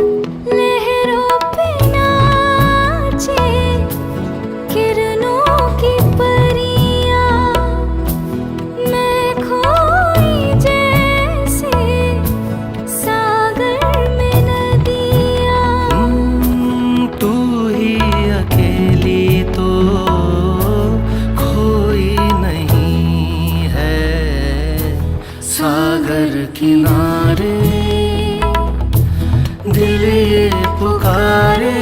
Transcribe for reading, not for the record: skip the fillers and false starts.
लहरों पे नाचे किरणों की परियां, मैं खोई जैसे सागर में नदियां। तू ही अकेली तो कोई नहीं है, सागर किनारे दिल ये पुकारे।